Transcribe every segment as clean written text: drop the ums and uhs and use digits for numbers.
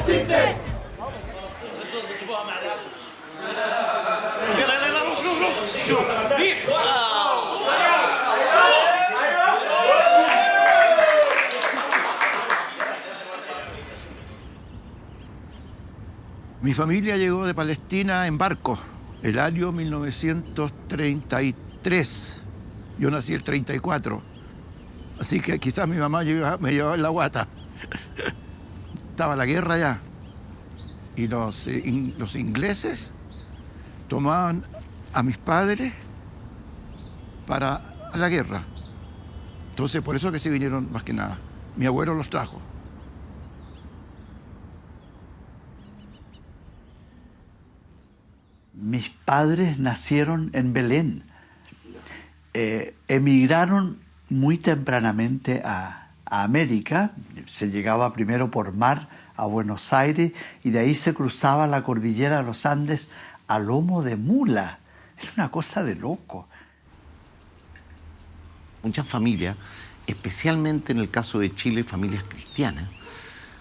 existe. Mi familia llegó de Palestina en barco el año 1933. Yo nací el 34. Así que quizás mi mamá me llevaba en la guata. Estaba la guerra ya. Y los ingleses tomaban a mis padres para la guerra. Entonces, por eso que se vinieron más que nada. Mi abuelo los trajo. Mis padres nacieron en Belén. Emigraron muy tempranamente a América. Se llegaba primero por mar a Buenos Aires y de ahí se cruzaba la cordillera de los Andes a lomo de mula. Es una cosa de loco. Muchas familias, especialmente en el caso de Chile, familias cristianas,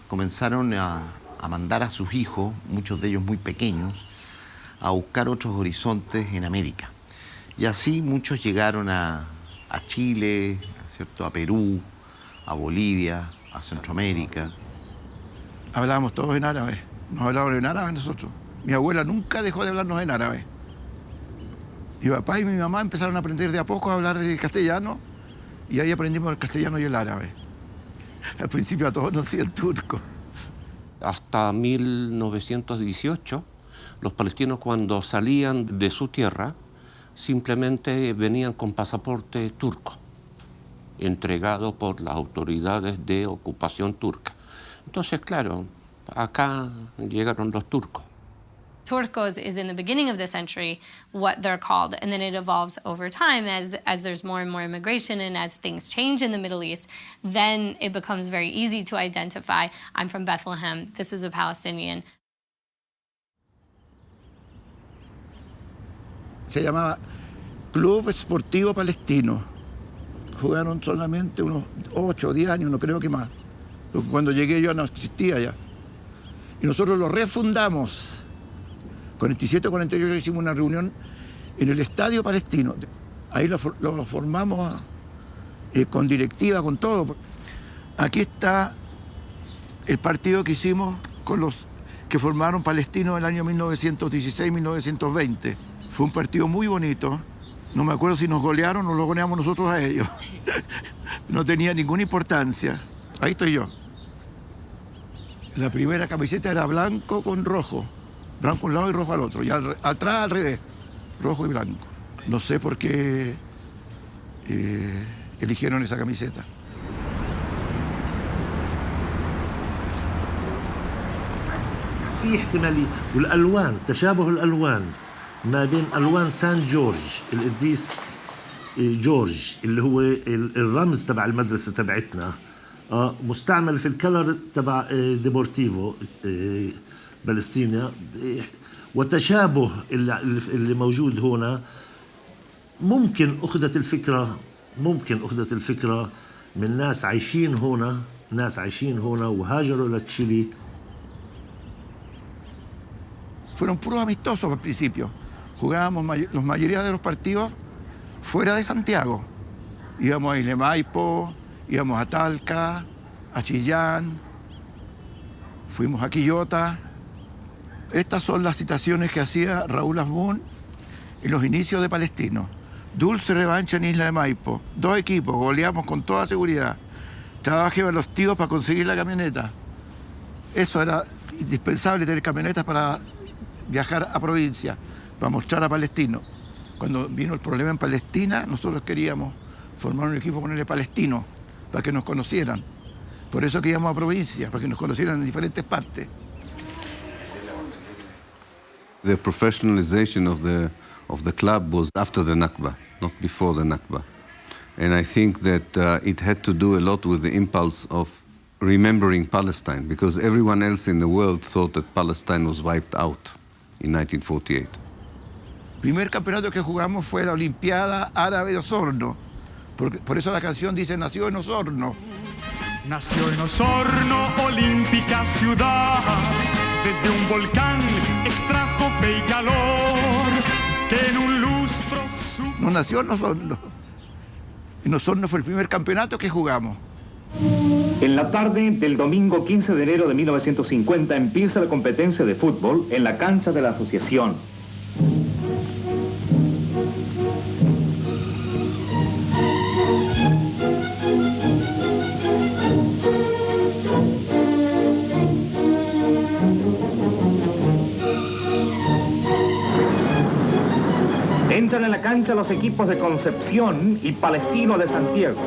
comenzaron a mandar a sus hijos, muchos de ellos muy pequeños, a buscar otros horizontes en América. Y así muchos llegaron a Chile, ¿cierto? A Perú, a Bolivia, a Centroamérica. Hablábamos todos en árabe. Nos hablábamos en árabe nosotros. Mi abuela nunca dejó de hablarnos en árabe. Mi papá y mi mamá empezaron a aprender de a poco a hablar castellano y ahí aprendimos el castellano y el árabe. Al principio a todos nos decían turco. Hasta 1918, los palestinos cuando salían de su tierra simplemente venían con pasaporte turco, entregado por las autoridades de ocupación turca. Entonces, claro, acá llegaron los turcos. Turcos is in the beginning of the century what they're called, and then it evolves over time as there's more and more immigration and as things change in the Middle East, then it becomes very easy to identify, I'm from Bethlehem, this is a Palestinian. Se llamaba Club Esportivo Palestino. Jugaron solamente unos 8 o 10 años, no creo que más. Cuando llegué yo no existía ya. Y nosotros lo refundamos. 47-48 hicimos una reunión en el Estadio Palestino. Ahí lo formamos con directiva, con todo. Aquí está el partido que hicimos con los que formaron Palestino en el año 1916-1920. Fue un partido muy bonito. No me acuerdo si nos golearon o los goleamos nosotros a ellos. No tenía ninguna importancia. Ahí estoy yo. La primera camiseta era blanco con rojo. Blanco a un lado y rojo al otro. Y atrás al revés. Rojo y blanco. No sé por qué eligieron esa camiseta. في احتمالية والألوان تشابه الألوان ما بين ألوان سان جورج القديس جورج اللي هو الرمز تبع المدرسة تبعتنا مستعمل في الكلر تبع ديبورتيفو فلسطينيا وتشابه اللي موجود هنا ممكن أخذت الفكرة من ناس عايشين هنا وهاجروا لتشيلي. Fueron puros amistosos al principio. Jugábamos la mayoría de los partidos fuera de Santiago. Íbamos a Isla Maipo, íbamos a Talca, a Chillán, fuimos a Quillota. Estas son las citaciones que hacía Raúl Asbun en los inicios de Palestino. Dulce revancha en Isla de Maipo. 2 equipos, goleamos con toda seguridad. Trabajé a los tíos para conseguir la camioneta. Eso era indispensable, tener camionetas para viajar a provincia, para mostrar a Palestino. Cuando vino el problema en Palestina, nosotros queríamos formar un equipo con el palestino, para que nos conocieran. Por eso que íbamos a provincia, para que nos conocieran en diferentes partes. The professionalization of the club was after the Nakba, not before the Nakba. And I think that it had to do a lot with the impulse of remembering Palestine, because everyone else in the world thought that Palestine was wiped out in 1948. El primer campeonato que jugamos fue la Olimpiada Árabe de Osorno. Por eso la canción dice nació en Osorno. Nació en Osorno, olímpica ciudad. un volcán extrajo fe y calor que en un lustro No nació en Osorno. En Osorno fue el primer campeonato que jugamos. En la tarde del domingo 15 de enero de 1950 empieza la competencia de fútbol en la cancha de la asociación. Entran en la cancha los equipos de Concepción y Palestino de Santiago.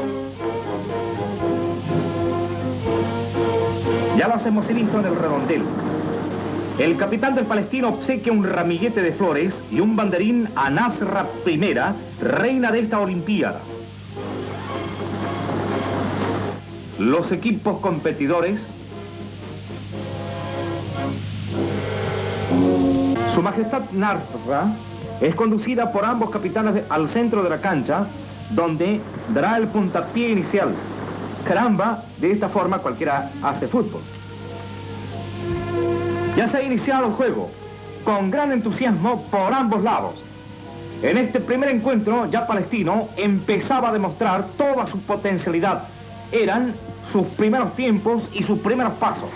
Ya los hemos visto en el redondel. El capitán del Palestino obsequia un ramillete de flores y un banderín a Nasra I, reina de esta Olimpiada. Los equipos competidores. Su Majestad Nasra es conducida por ambos capitanes al centro de la cancha, donde dará el puntapié inicial. Caramba, de esta forma cualquiera hace fútbol. Ya se ha iniciado el juego, con gran entusiasmo por ambos lados. En este primer encuentro, ya Palestino empezaba a demostrar toda su potencialidad. Eran sus primeros tiempos y sus primeros pasos.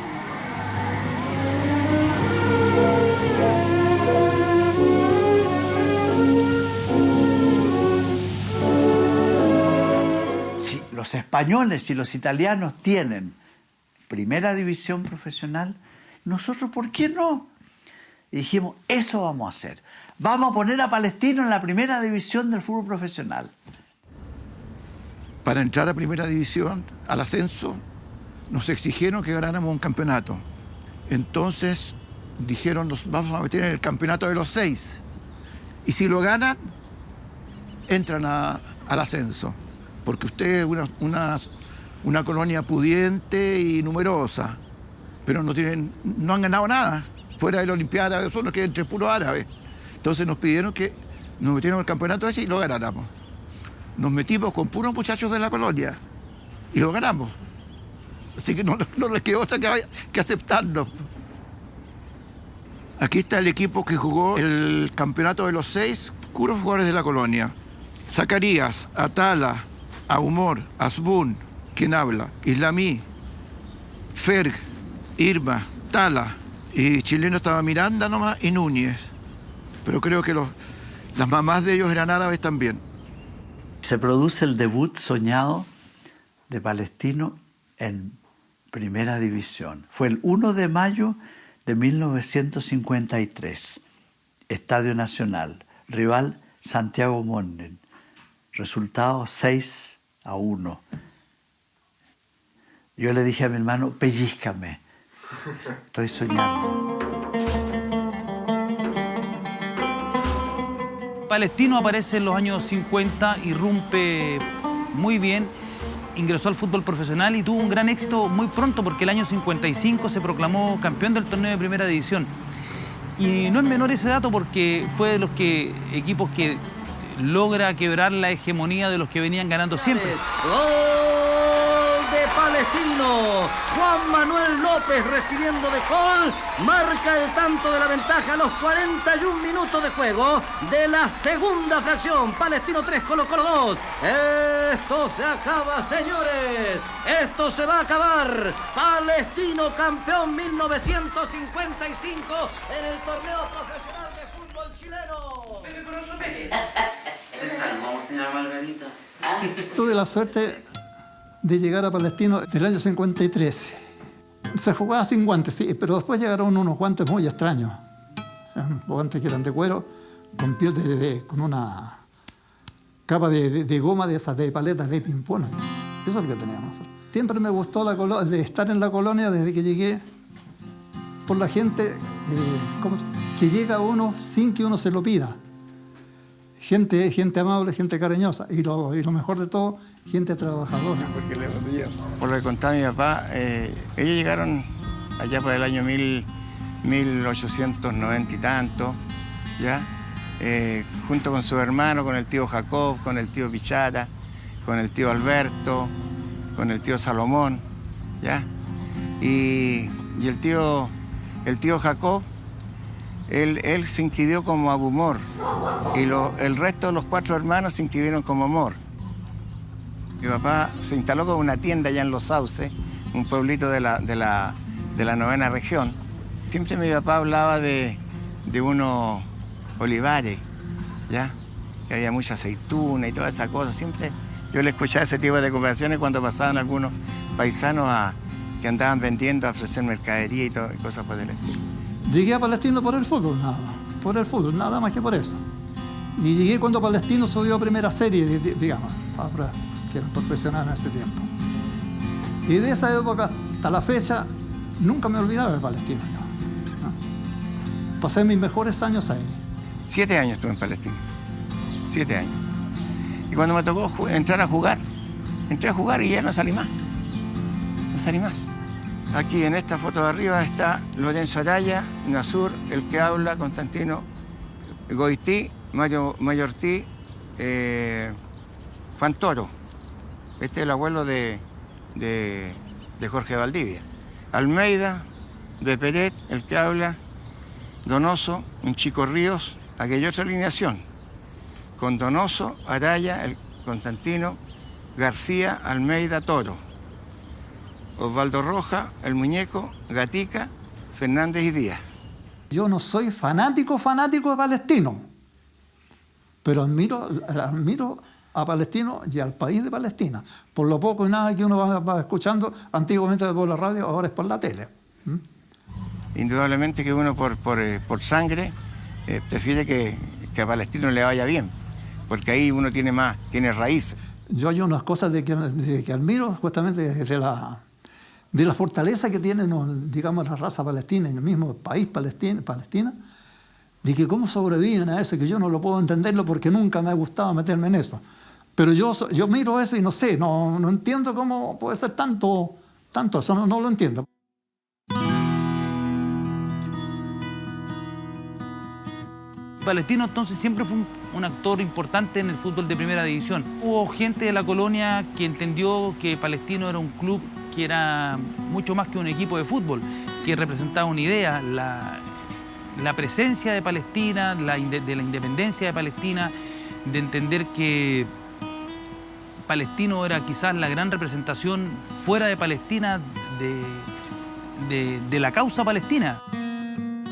Si los españoles y los italianos tienen primera división profesional, nosotros, ¿por qué no? Y dijimos, eso vamos a hacer. Vamos a poner a Palestino en la primera división del fútbol profesional. Para entrar a primera división, al ascenso, nos exigieron que ganáramos un campeonato. Entonces dijeron, nos vamos a meter en el campeonato de los 6. Y si lo ganan, entran al ascenso. Porque ustedes es una colonia pudiente y numerosa. Pero no han ganado nada. Fuera de la Olimpiada de Osorno, que es entre puro árabe. Entonces nos pidieron que nos metieran en el campeonato ese y lo ganáramos. Nos metimos con puros muchachos de la colonia y lo ganamos. Así que no les quedó otra que aceptarlo. Aquí está el equipo que jugó el campeonato de los 6, puros jugadores de la colonia. Zacarías, Atala, Ahumor, Asbun, quien habla, Islamí, Ferg, Irma, Tala, y chileno estaba Miranda nomás y Núñez. Pero creo que las mamás de ellos eran árabes también. Se produce el debut soñado de Palestino en primera división. Fue el 1 de mayo de 1953. Estadio Nacional. Rival Santiago Morning. Resultado 6-1. Yo le dije a mi hermano, pellízcame. Estoy soñando. Palestino aparece en los años 50, irrumpe muy bien, ingresó al fútbol profesional y tuvo un gran éxito muy pronto porque el año 55 se proclamó campeón del torneo de primera división. Y no es menor ese dato porque fue de los equipos que logra quebrar la hegemonía de los que venían ganando siempre. De Palestino, Juan Manuel López recibiendo de gol, marca el tanto de la ventaja a los 41 minutos de juego de la segunda fracción. Palestino 3, Colo-Colo 2. Esto se acaba, señores, esto se va a acabar. Palestino campeón 1955 en el torneo profesional de fútbol chileno. Vamos, señora Margarita. Tuve la suerte de llegar a Palestino del año 53. Se jugaba sin guantes, sí, pero después llegaron unos guantes muy extraños. Guantes que eran de cuero, con piel con una capa de goma de esas de paletas de ping-pong. Eso es lo que teníamos. Siempre me gustó de estar en la colonia desde que llegué, por la gente que llega a uno sin que uno se lo pida. Gente amable, gente cariñosa y lo mejor de todo, gente trabajadora. Por lo que contaba mi papá, ellos llegaron allá por el año 1890 y tanto, ¿ya? Junto con su hermano, con el tío Jacob, con el tío Pichata, con el tío Alberto, con el tío Salomón, ¿ya? Y el tío Jacob Él se inscribió como Abu Mor y el resto de los 4 hermanos se inscribieron como Mor. Mi papá se instaló con una tienda allá en Los Sauces, un pueblito de la 9ª región. Siempre mi papá hablaba de unos olivares, ¿ya? Que había mucha aceituna y toda esa cosa. Siempre yo le escuchaba ese tipo de conversaciones cuando pasaban algunos paisanos que andaban vendiendo a ofrecer mercadería y cosas por el estilo. Llegué a Palestino por el fútbol, nada más. Por el fútbol, nada más que por eso. Y llegué cuando Palestino subió a primera serie, digamos, que era profesional en ese tiempo. Y de esa época hasta la fecha, nunca me olvidaba de Palestino. ¿No? Pasé mis mejores años ahí. 7 años estuve en Palestino. 7 años. Y cuando me tocó entrar a jugar, entré a jugar y ya no salí más. No salí más. Aquí en esta foto de arriba está Lorenzo Araya, Nasur, el que habla, Constantino Goití, Mayortí, Juan Toro. Este es el abuelo de Jorge Valdivia. Almeida, de Peret, el que habla, Donoso, un Chico Ríos. Aquí hay otra alineación, con Donoso, Araya, el Constantino, García, Almeida, Toro. Osvaldo Roja, el Muñeco, Gatica, Fernández y Díaz. Yo no soy fanático de Palestino, pero admiro a Palestino y al país de Palestina. Por lo poco y nada que uno va escuchando, antiguamente por la radio, ahora es por la tele. Indudablemente que uno por sangre prefiere que a Palestino le vaya bien, porque ahí uno tiene raíces. Yo hay unas cosas de que admiro justamente de la fortaleza que tiene, digamos, la raza palestina en el mismo país, Palestina, de que cómo sobreviven a eso, que yo no lo puedo entenderlo porque nunca me ha gustado meterme en eso. Pero yo miro eso y no sé, no entiendo cómo puede ser tanto eso, no lo entiendo. Palestino entonces siempre fue un actor importante en el fútbol de primera división. Hubo gente de la colonia que entendió que Palestino era un club que era mucho más que un equipo de fútbol, que representaba una idea, la presencia de Palestina, de la independencia de Palestina, de entender que Palestino era quizás la gran representación fuera de Palestina de la causa palestina.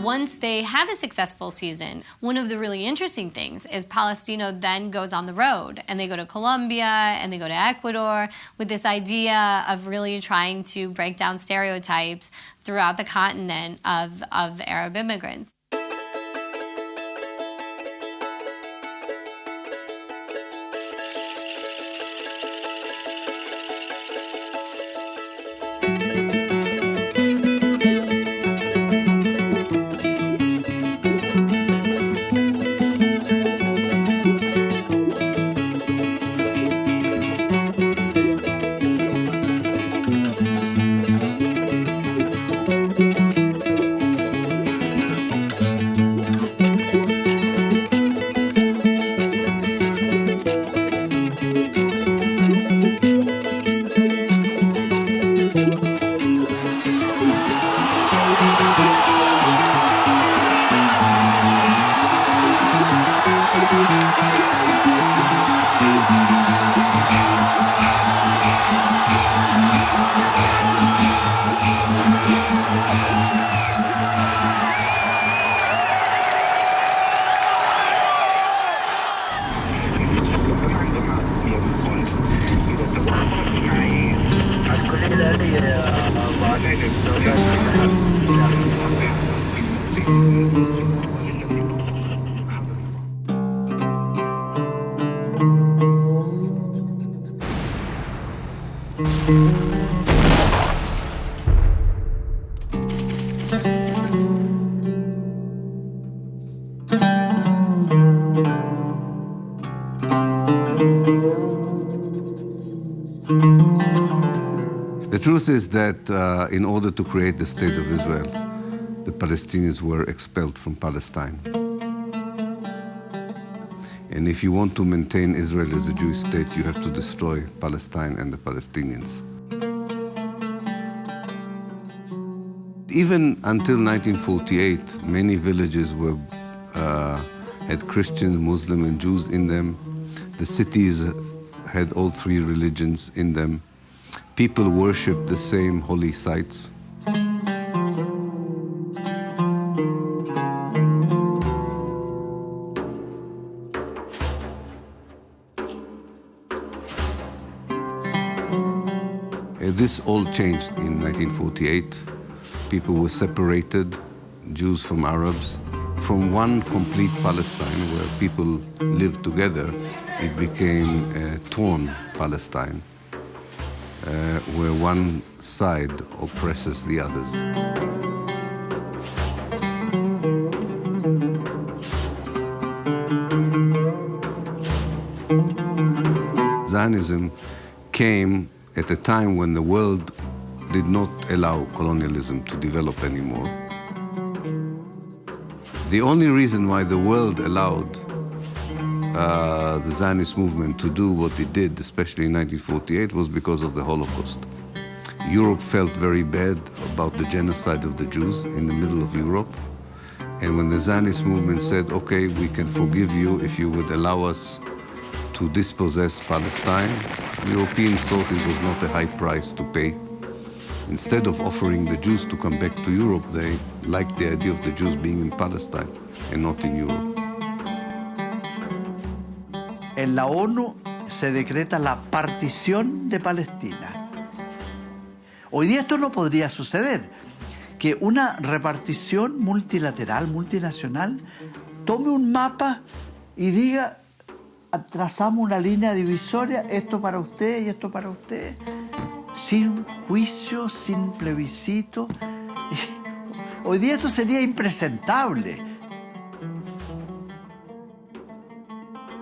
Once they have a successful season, one of the really interesting things is Palestino then goes on the road and they go to Colombia and they go to Ecuador with this idea of really trying to break down stereotypes throughout the continent of Arab immigrants. The truth is that in order to create the State of Israel, the Palestinians were expelled from Palestine. And if you want to maintain Israel as a Jewish state, you have to destroy Palestine and the Palestinians. Even until 1948, many villages had Christians, Muslim, and Jews in them. The cities had all three religions in them. People worshipped the same holy sites. This all changed in 1948. People were separated, Jews from Arabs. From one complete Palestine where people lived together, it became a torn Palestine, where one side oppresses the others. Zionism came at a time when the world did not allow colonialism to develop anymore. The only reason why the world allowed the Zionist movement to do what it did, especially in 1948, was because of the Holocaust. Europe felt very bad about the genocide of the Jews in the middle of Europe. And when the Zionist movement said, okay, we can forgive you if you would allow us to dispossess Palestine, Europeans thought it was not a high price to pay. Instead of offering the Jews to come back to Europe, they liked the idea of the Jews being in Palestine and not in Europe. En la ONU se decreta la partición de Palestina. Hoy día esto no podría suceder, que una repartición multilateral, multinacional, tome un mapa y diga, trazamos una línea divisoria, esto para usted y esto para usted, sin juicio, sin plebiscito. Hoy día esto sería impresentable.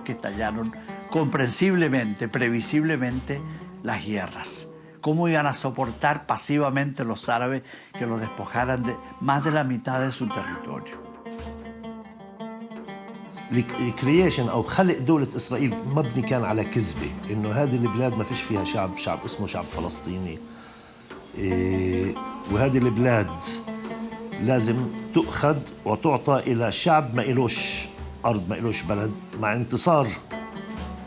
Que estallaron comprensiblemente, previsiblemente, las guerras. ¿Cómo iban a soportar pasivamente los árabes que los despojaran de más de la mitad de su territorio? الكرييشن او خلق دولة اسرائيل مبني كان على كذبة انه هذه البلاد ما فيش فيها شعب اسمه شعب فلسطيني. وهذه البلاد لازم تؤخذ وتعطى الى شعب ما إلوش ارض، ما إلوش بلد. مع انتصار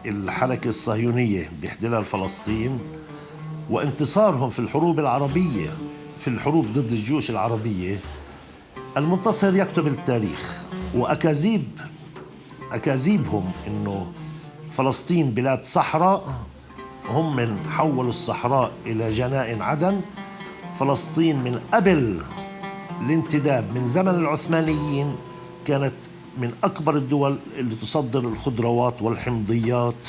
الحركة الصهيونية باحتلال فلسطين وانتصارهم في الحروب العربية، في الحروب ضد الجيوش العربية، المنتصر يكتب التاريخ. أكاذيبهم إنه فلسطين بلاد صحراء، هم من حولوا الصحراء إلى جناء عدن. فلسطين من قبل الانتداب من زمن العثمانيين كانت من أكبر الدول اللي تصدر الخضروات والحمضيات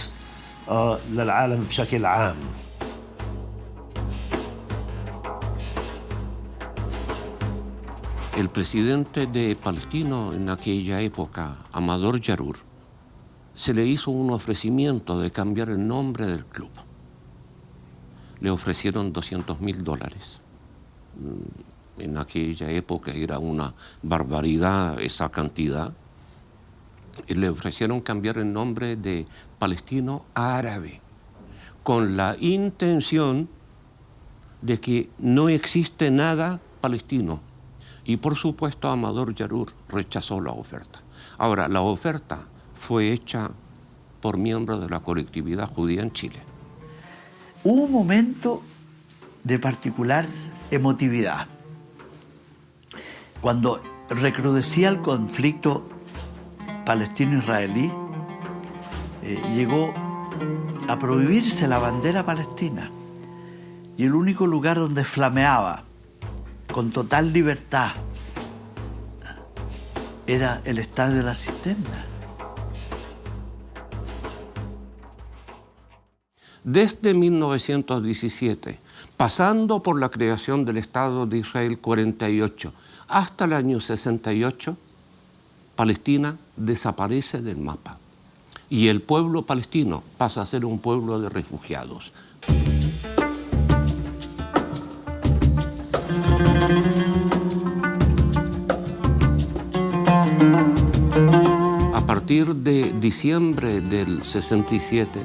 للعالم بشكل عام. El presidente de Palestino en aquella época, Amador Yarur, se le hizo un ofrecimiento de cambiar el nombre del club. Le ofrecieron $200,000. En aquella época era una barbaridad esa cantidad. Y le ofrecieron cambiar el nombre de Palestino a Árabe, con la intención de que no existe nada palestino. Y por supuesto Amador Yarur rechazó la oferta. Ahora, la oferta fue hecha por miembros de la colectividad judía en Chile. Hubo un momento de particular emotividad. Cuando recrudecía el conflicto palestino-israelí, llegó a prohibirse la bandera palestina. Y el único lugar donde flameaba con total libertad era el Estadio de la Cisterna. Desde 1917, pasando por la creación del Estado de Israel 48 hasta el año 68, Palestina desaparece del mapa y el pueblo palestino pasa a ser un pueblo de refugiados. A partir de diciembre del 67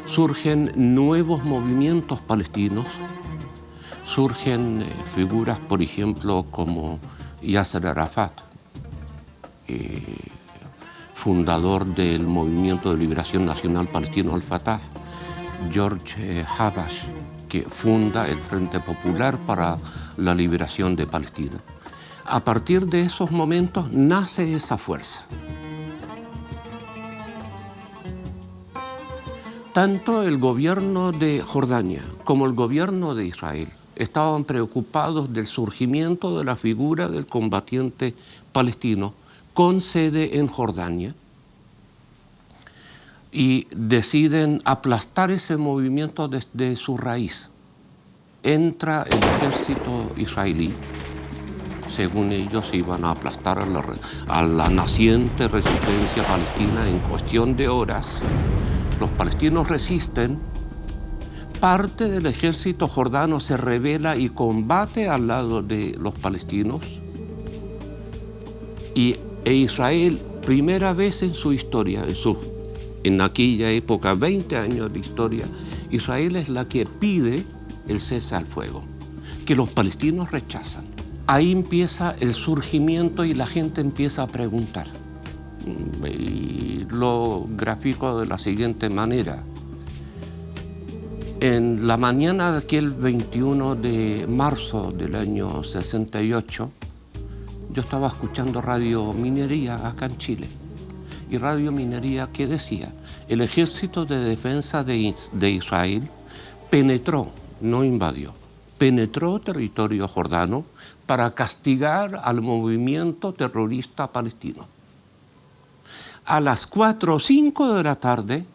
surgen nuevos movimientos palestinos, surgen figuras, por ejemplo, como Yasser Arafat, fundador del Movimiento de Liberación Nacional Palestino Al-Fatah, George Habash, que funda el Frente Popular para la Liberación de Palestina. A partir de esos momentos nace esa fuerza. Tanto el gobierno de Jordania como el gobierno de Israel estaban preocupados del surgimiento de la figura del combatiente palestino con sede en Jordania y deciden aplastar ese movimiento desde su raíz. Entra el ejército israelí. Según ellos, iban a aplastar a la naciente resistencia palestina en cuestión de horas. Los palestinos resisten. Parte del ejército jordano se rebela y combate al lado de los palestinos. E Israel, primera vez en su historia, en aquella época, 20 años de historia, Israel es la que pide el cese al fuego, que los palestinos rechazan. Ahí empieza el surgimiento y la gente empieza a preguntar. Y lo grafico de la siguiente manera. En la mañana de aquel 21 de marzo del año 68, yo estaba escuchando Radio Minería acá en Chile. Y Radio Minería, ¿qué decía? El Ejército de Defensa de Israel penetró, no invadió, penetró territorio jordano para castigar al movimiento terrorista palestino. A las 4 o 5 de la tarde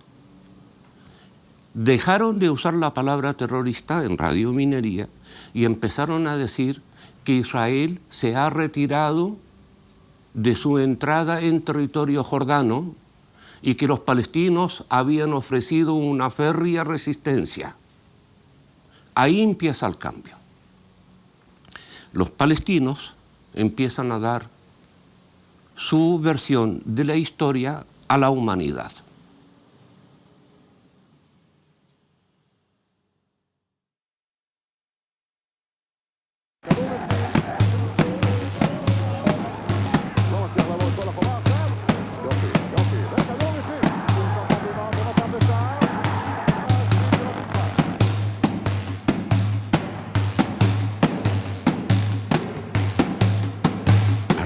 dejaron de usar la palabra terrorista en Radio Minería y empezaron a decir que Israel se ha retirado de su entrada en territorio jordano y que los palestinos habían ofrecido una férrea resistencia. Ahí empieza el cambio. Los palestinos empiezan a dar su versión de la historia a la humanidad.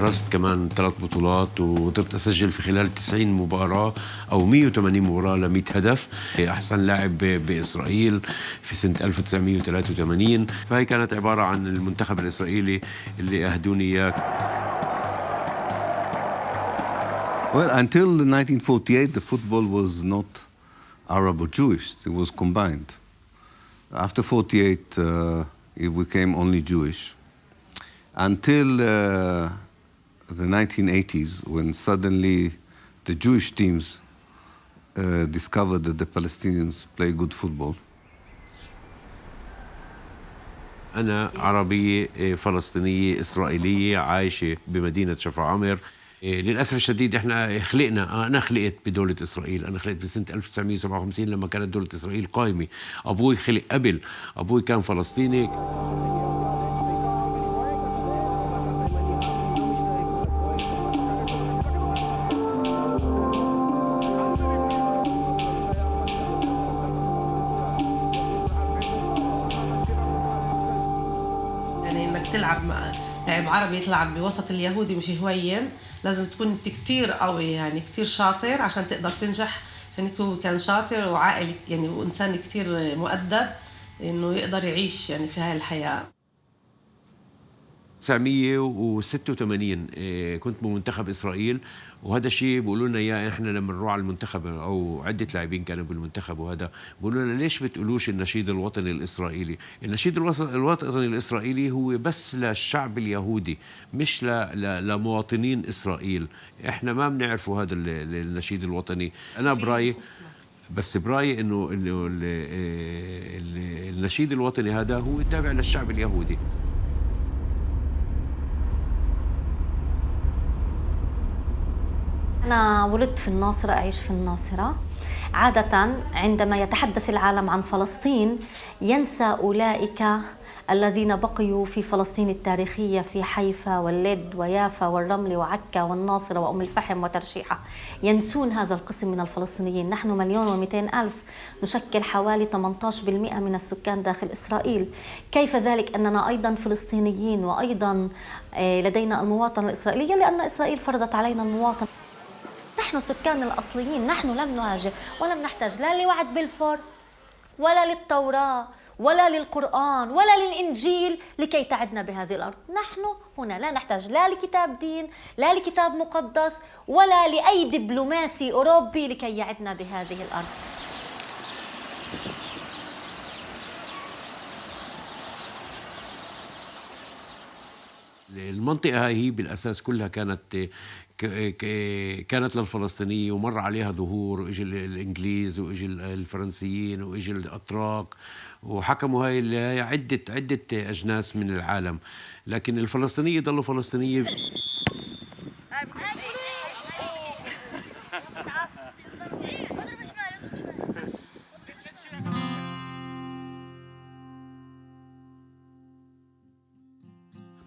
حرزت كمان 3 بطولات وقدرت أسجل في خلال 90 مباراة أو 180 مباراة ل 100 هدف. أحسن لاعب بإسرائيل في سنة 1983. فهي كانت عبارة عن المنتخب الإسرائيلي اللي أهدوني إياه. Well, until 1948, the football was not Arab or Jewish. It was combined. After 48, it became only Jewish. Until the 1980s, when suddenly the Jewish teams discovered that the Palestinians play good football. أنا عربية فلسطينية إسرائيلية عايشة بمدينة شفا عمر. للأسف الشديد أنا خلقت بدولة إسرائيل. أنا خلقت بسنة 1957 لما كانت دولة إسرائيل قائمة. أبوي خلق قبل. أبوي كان فلسطيني. لاعب عربي يطلع بوسط اليهودي مش هوين، لازم تكون انت كتير قوي، يعني كتير شاطر عشان تقدر تنجح. عشان هو كان شاطر وعاقل يعني، وإنسان كتير مؤدب إنه يقدر يعيش يعني في هاي الحياة. 1986 كنت بمنتخب إسرائيل، وهذا الشيء بيقولوا لنا اياه احنا لما نروح على المنتخب، او عده لاعبين كانوا بالمنتخب، وهذا بيقولوا لنا ليش بتقولوش النشيد الوطني الاسرائيلي؟ النشيد الوطني الاسرائيلي هو بس للشعب اليهودي، مش لمواطنين اسرائيل. احنا ما بنعرفوا هذا النشيد الوطني. انا برايي انه النشيد الوطني هذا هو تابع للشعب اليهودي. أنا ولدت في الناصرة، أعيش في الناصرة. عادة عندما يتحدث العالم عن فلسطين ينسى أولئك الذين بقيوا في فلسطين التاريخية في حيفا واللد ويافا والرمل وعكا والناصرة وأم الفحم وترشيحة ينسون هذا القسم من الفلسطينيين. نحن 1,200,000 نشكل حوالي 18% من السكان داخل إسرائيل. كيف ذلك أننا أيضا فلسطينيين وأيضا لدينا المواطنة الإسرائيلية؟ لأن إسرائيل فرضت علينا المواطنة. نحن سكان الأصليين، نحن لم نهاجر ولم نحتاج لا لوعد بلفور ولا للتوراة ولا للقرآن ولا للإنجيل لكي تعدنا بهذه الأرض. نحن هنا لا نحتاج لا لكتاب دين لا لكتاب مقدس ولا لأي دبلوماسي أوروبي لكي يعدنا بهذه الأرض. المنطقة هي بالأساس كلها كانت للفلسطينية، ومر عليها ظهور، وإجي الإنجليز وإجي الفرنسيين وإجي الأتراك وحكموا هاي عدة أجناس من العالم، لكن الفلسطينية ضلوا فلسطينية.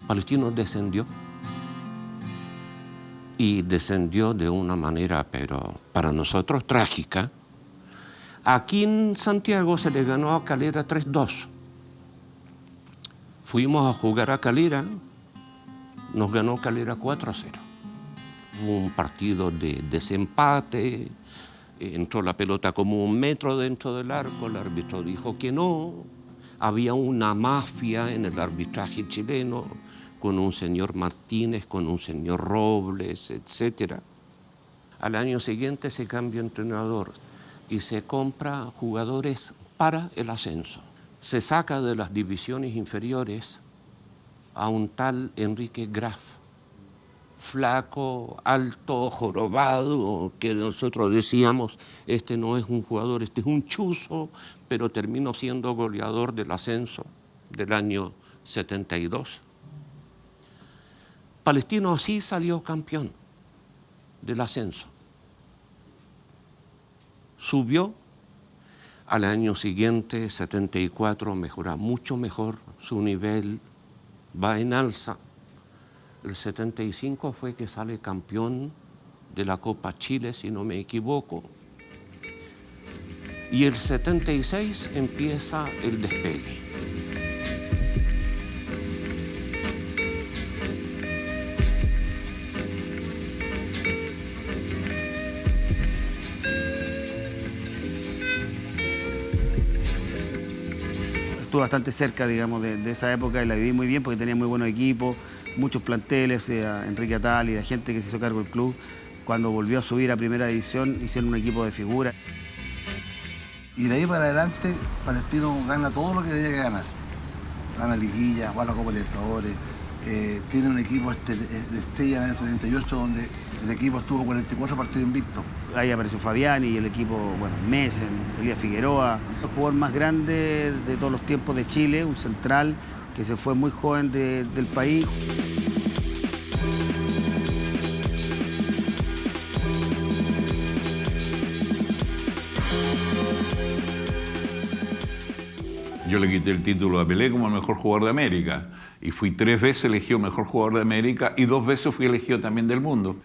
Palestino descendió y descendió de una manera, pero para nosotros trágica. Aquí en Santiago se le ganó a Calera 3-2. Fuimos a jugar a Calera, nos ganó Calera 4-0. Hubo un partido de desempate, entró la pelota como 1 metro dentro del arco, el árbitro dijo que no. Había una mafia en el arbitraje chileno, con un señor Martínez, con un señor Robles, etc. Al año siguiente se cambia entrenador y se compra jugadores para el ascenso. Se saca de las divisiones inferiores a un tal Enrique Graf, flaco, alto, jorobado, que nosotros decíamos, este no es un jugador, este es un chuzo, pero terminó siendo goleador del ascenso del año 72. Palestino así salió campeón del ascenso. Subió al año siguiente, 74, mejora mucho mejor su nivel, va en alza. El 75 fue que sale campeón de la Copa Chile, si no me equivoco. Y el 76 empieza el despegue. Estuve bastante cerca, digamos, de esa época y la viví muy bien porque tenía muy buenos equipos, muchos planteles, Enrique Atal y la gente que se hizo cargo del club. Cuando volvió a subir a primera división, hicieron un equipo de figura. Y de ahí para adelante, Palestino gana todo lo que tenía que ganar. Gana liguilla, juega la Copa Libertadores, tiene un equipo de estrella en el 78 donde el equipo estuvo 44 partidos invictos. Ahí apareció Fabián y el equipo, bueno, Mesen, Elías Figueroa. El jugador más grande de todos los tiempos de Chile, un central que se fue muy joven del país. Yo le quité el título a Pelé como el mejor jugador de América y fui 3 veces elegido mejor jugador de América y 2 veces fui elegido también del mundo.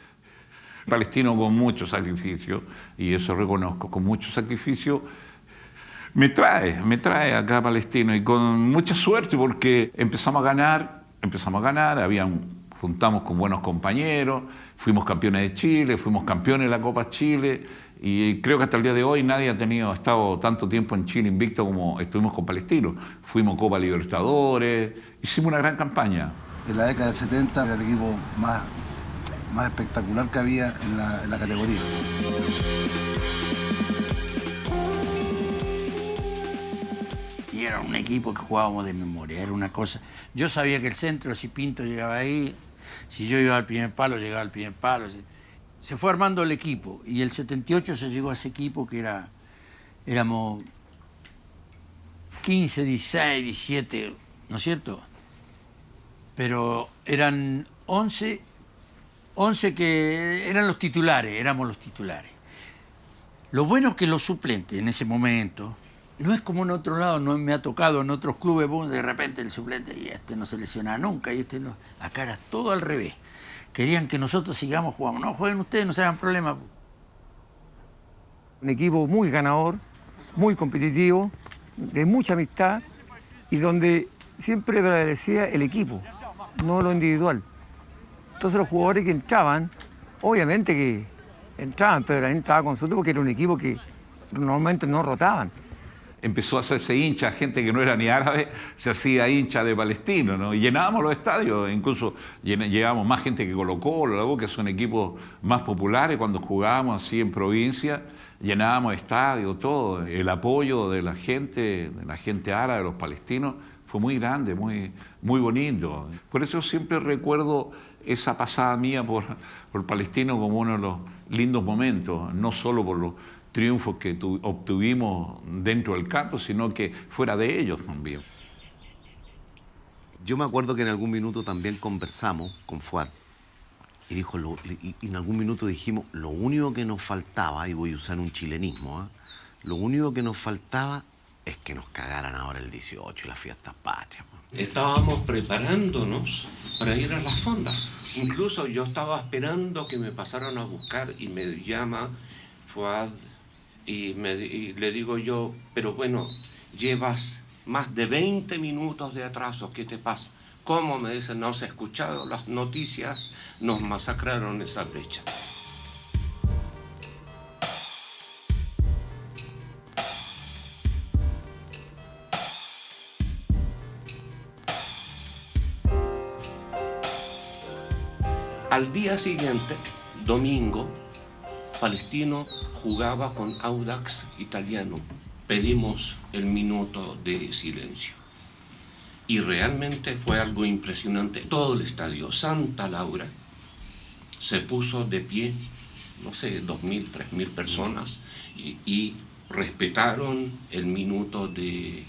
Palestino con mucho sacrificio, y eso reconozco, con mucho sacrificio, me trae acá a Palestino y con mucha suerte porque empezamos a ganar, juntamos con buenos compañeros, fuimos campeones de Chile, fuimos campeones de la Copa Chile. Y creo que hasta el día de hoy nadie ha estado tanto tiempo en Chile invicto como estuvimos con Palestino. Fuimos Copa Libertadores, hicimos una gran campaña. En la década del 70 era el equipo más espectacular que había en la categoría. Y era un equipo que jugábamos de memoria, era una cosa. Yo sabía que el centro, si Pinto llegaba ahí, si yo iba al primer palo, llegaba al primer palo. Se fue armando el equipo y el 78 se llegó a ese equipo que éramos 15, 16, 17, ¿no es cierto? Pero eran 11 que eran los titulares, éramos los titulares. Lo bueno es que los suplentes en ese momento No es como en otros lados, no me ha tocado en otros clubes, de repente el suplente y este no se lesiona nunca y este no. Acá era todo al revés. Querían que nosotros sigamos jugando. No, jueguen ustedes, no se hagan problema. Un equipo muy ganador, muy competitivo, de mucha amistad y donde siempre prevalecía el equipo, no lo individual. Entonces los jugadores que entraban, obviamente que entraban, pero también estaba con nosotros porque era un equipo que normalmente no rotaban. Empezó a hacerse hincha, gente que no era ni árabe, se hacía hincha de Palestino, ¿no? Y llenábamos los estadios, incluso llegábamos más gente que Colo-Colo, que son equipos más populares. Cuando jugábamos así en provincia, llenábamos estadios, todo. El apoyo de la gente árabe, de los palestinos, fue muy grande, muy bonito. Por eso siempre recuerdo esa pasada mía por Palestino como uno de los lindos momentos, no solo por los triunfos que obtuvimos dentro del campo, sino que fuera de ellos también. Yo me acuerdo que en algún minuto también conversamos con Fuad y dijo, y en algún minuto dijimos, lo único que nos faltaba, y voy a usar un chilenismo, lo único que nos faltaba es que nos cagaran ahora el 18 y las fiestas patrias. Estábamos preparándonos para ir a las fondas. Incluso yo estaba esperando que me pasaran a buscar y me llama Fuad y le digo yo, pero bueno, llevas más de 20 minutos de atraso, ¿qué te pasa? ¿Cómo? Me dicen, no se ha escuchado las noticias, nos masacraron esa brecha. Al día siguiente, domingo, Palestino jugaba con Audax Italiano. Pedimos el minuto de silencio. Y realmente fue algo impresionante. Todo el estadio Santa Laura se puso de pie, no sé, 2.000, 3.000 personas y respetaron el minuto de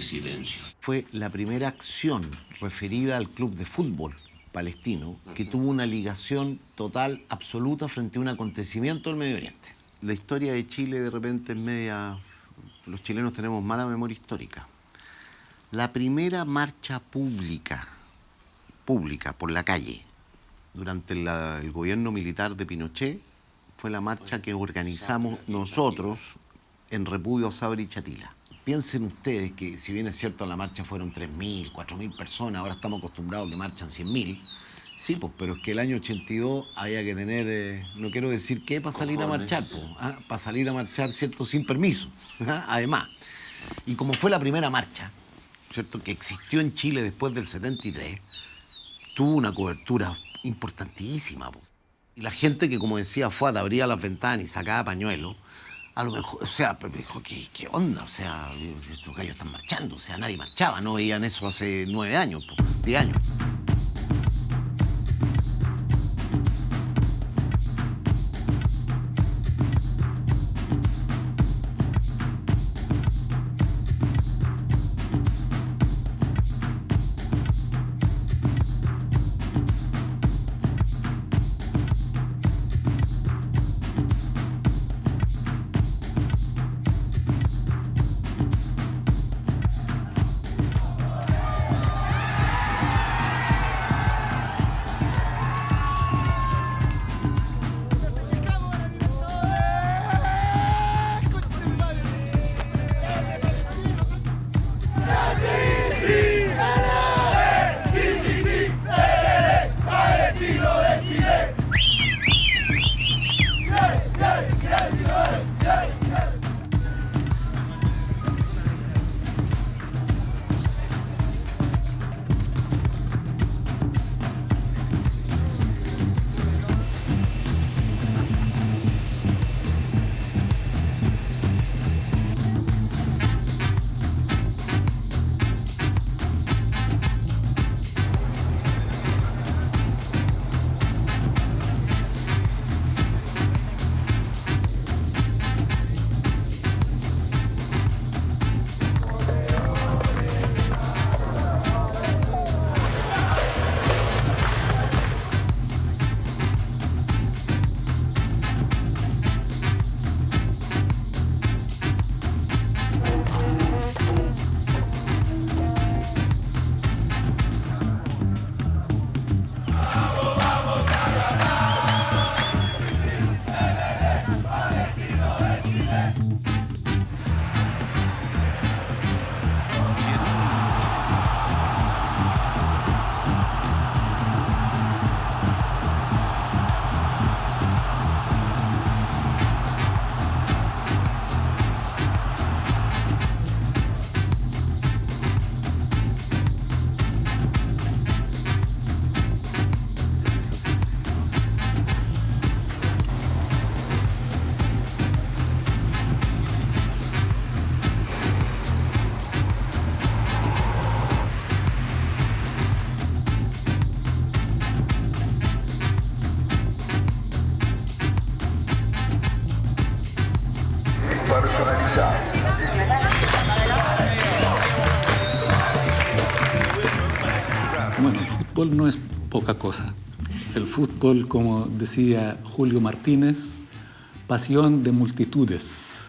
silencio. Fue la primera acción referida al club de fútbol palestino que tuvo una ligación total, absoluta, frente a un acontecimiento del Medio Oriente. La historia de Chile de repente es media... Los chilenos tenemos mala memoria histórica. La primera marcha pública por la calle durante el gobierno militar de Pinochet fue la marcha que organizamos nosotros en repudio a Sabre y Chatila. Piensen ustedes que si bien es cierto la marcha fueron 3.000, 4.000 personas, ahora estamos acostumbrados a que marchan 100.000. Sí, pues, pero es que el año 82 había que tener, no quiero decir qué, para salir a marchar, pues, para salir a marchar, ¿cierto?, sin permiso, además. Y como fue la primera marcha, ¿cierto?, que existió en Chile después del 73, tuvo una cobertura importantísima, pues. Y la gente que, como decía Fuad, abría las ventanas y sacaba pañuelos, a lo mejor, o sea, me dijo, ¿qué onda? O sea, estos gallos están marchando, o sea, nadie marchaba, no veían eso hace 9 años, pues, 10 años. fútbol no es poca cosa. El fútbol, como decía Julio Martínez, pasión de multitudes.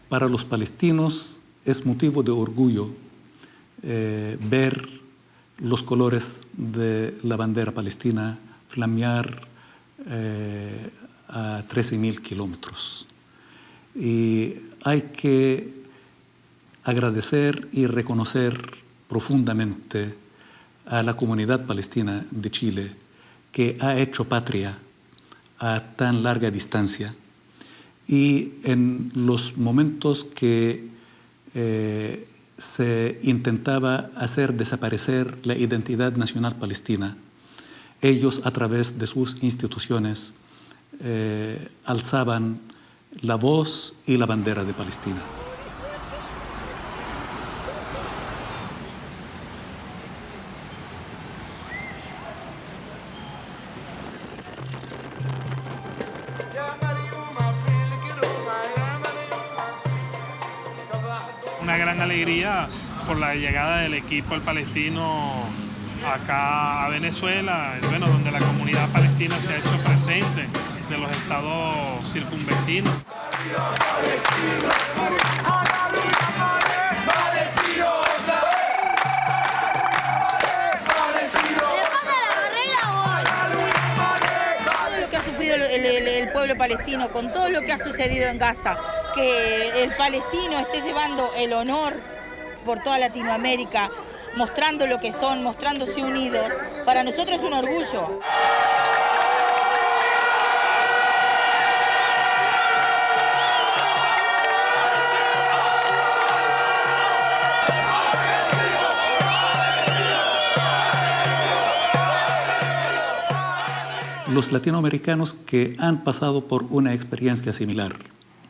Para los palestinos es motivo de orgullo ver los colores de la bandera palestina flamear a 13.000 kilómetros. Y hay que agradecer y reconocer profundamente a la comunidad palestina de Chile, que ha hecho patria a tan larga distancia, y en los momentos que se intentaba hacer desaparecer la identidad nacional palestina, ellos a través de sus instituciones alzaban la voz y la bandera de Palestina. Una gran alegría por la llegada del equipo el palestino acá a Venezuela, bueno, donde la comunidad palestina se ha hecho presente de los estados circunvecinos. Todo lo que ha sufrido el pueblo palestino, con todo lo que ha sucedido en Gaza, que el palestino esté llevando el honor por toda Latinoamérica, mostrando lo que son, mostrándose unidos, para nosotros es un orgullo. Los latinoamericanos que han pasado por una experiencia similar,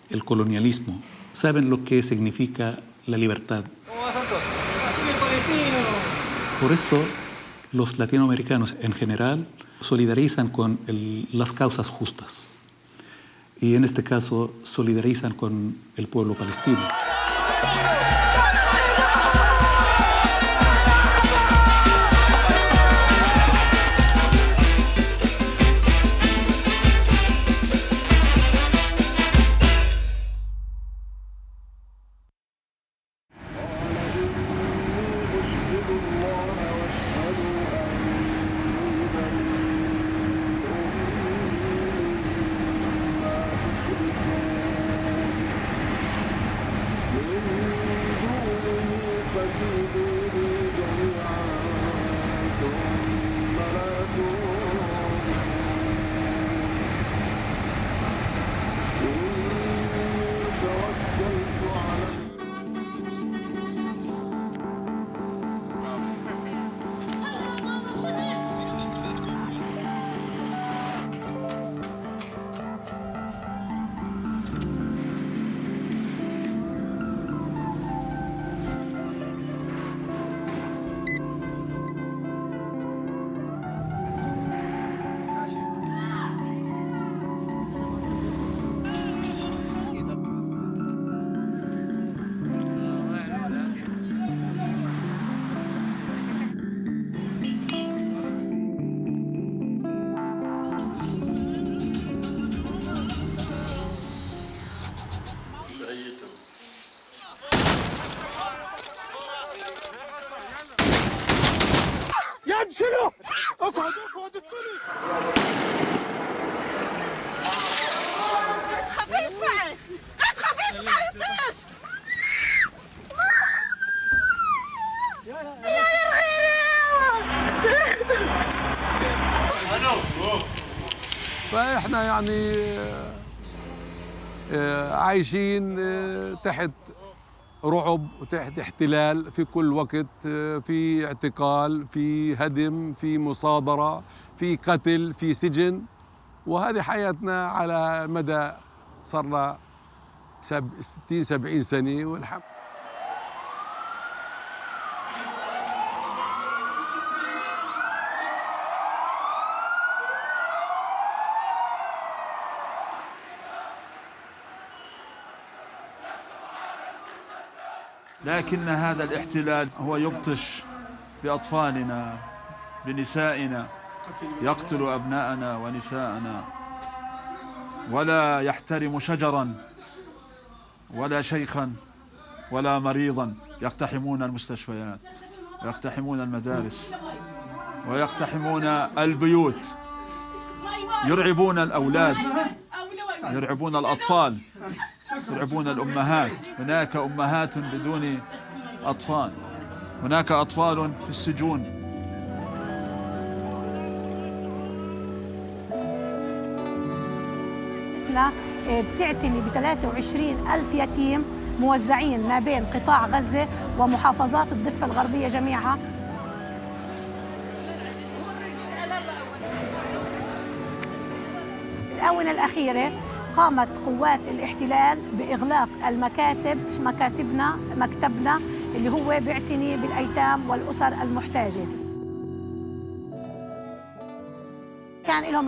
el colonialismo, saben lo que significa la libertad. Por eso, los latinoamericanos en general solidarizan con las causas justas y en este caso solidarizan con el pueblo palestino. شنو؟ اقعد اقعد اسكتي. لا تخافيش معي، لا تخافيش ما عيطيش. فاحنا يعني عايشين تحت رعب وتحت احتلال في كل وقت، في اعتقال، في هدم، في مصادرة، في قتل، في سجن، وهذه حياتنا على مدى صار 60-70 سنة والحمد. لكن هذا الاحتلال هو يبطش بأطفالنا بنسائنا، يقتل أبناءنا ونساءنا، ولا يحترم شجرا ولا شيخا ولا مريضا. يقتحمون المستشفيات ويقتحمون المدارس ويقتحمون البيوت، يرعبون الأولاد، يرعبون الأطفال، يرعبون الأمهات. هناك أمهات بدون أطفال، هناك أطفال في السجون. بتعتني ب 23,000 يتيم موزعين ما بين قطاع غزة ومحافظات الضفة الغربية جميعها. الآونة الأخيرة قامت قوات الاحتلال بإغلاق مكتبنا اللي هو بيعتني بالأيتام والأسر المحتاجة. كان لهم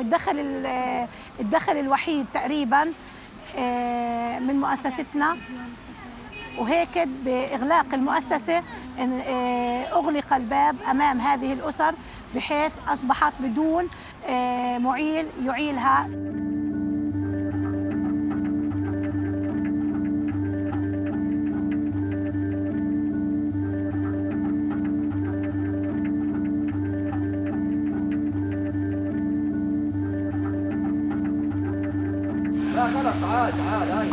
الدخل الوحيد تقريبا من مؤسستنا، وهيك بإغلاق المؤسسة أغلق الباب أمام هذه الأسر بحيث أصبحت بدون معيل يعيلها. لا خلاص تعال هاي.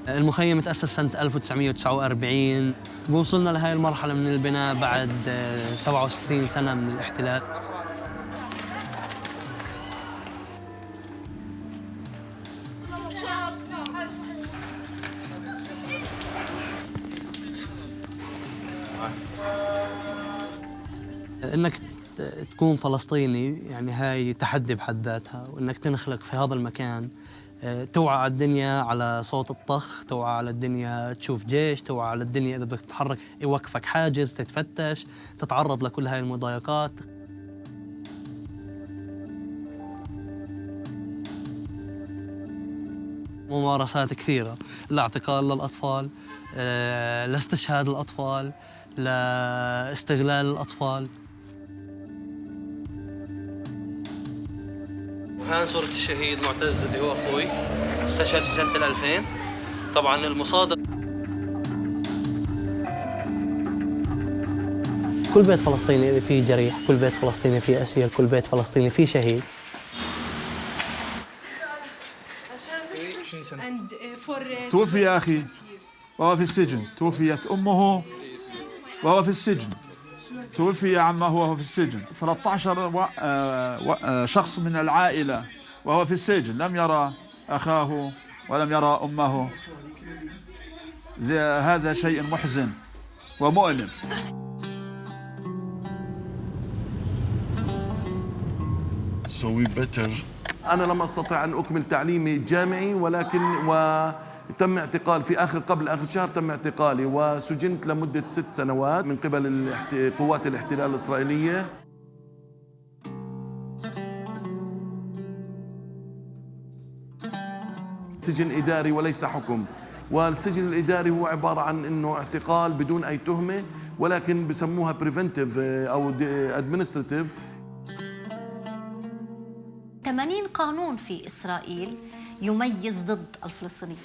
المخيم تأسس سنة 1949. وصلنا لهي المرحلة من البناء بعد 67 سنة من الاحتلال. انك تكون فلسطيني يعني هاي تحدي بحد ذاتها، وانك تنخلق في هذا المكان، توعى على الدنيا على صوت الطخ، توعى على الدنيا تشوف جيش، توعى على الدنيا إذا بدك تتحرك يوقفك حاجز، تتفتش، تتعرض لكل هاي المضايقات. ممارسات كثيرة، لاعتقال للأطفال، لاستشهاد الأطفال، لاستغلال الأطفال. وهان صورة الشهيد معتز اللي هو أخوي، استشهد في سنة 2000. طبعاً المصادر كل بيت فلسطيني فيه جريح، كل بيت فلسطيني فيه أسير، كل بيت فلسطيني فيه شهيد. توفي أخي وهو في السجن، توفيت أمه وهو في السجن، توفي عمه وهو في السجن. 13 شخص من العائلة وهو في السجن، لم يرى أخاه ولم يرى أمه. هذا شيء محزن ومؤلم. أنا لم أستطع أن أكمل تعليمي الجامعي، ولكن تم اعتقال قبل آخر شهر تم اعتقالي، وسجنت لمدة 6 سنوات من قبل قوات الاحتلال الإسرائيلية. سجن إداري وليس حكم، والسجن الإداري هو عبارة عن إنه اعتقال بدون أي تهمة، ولكن بسموها بريفنتيف أو أدمنستراتيف. 80 قانون في إسرائيل يميز ضد الفلسطينيين.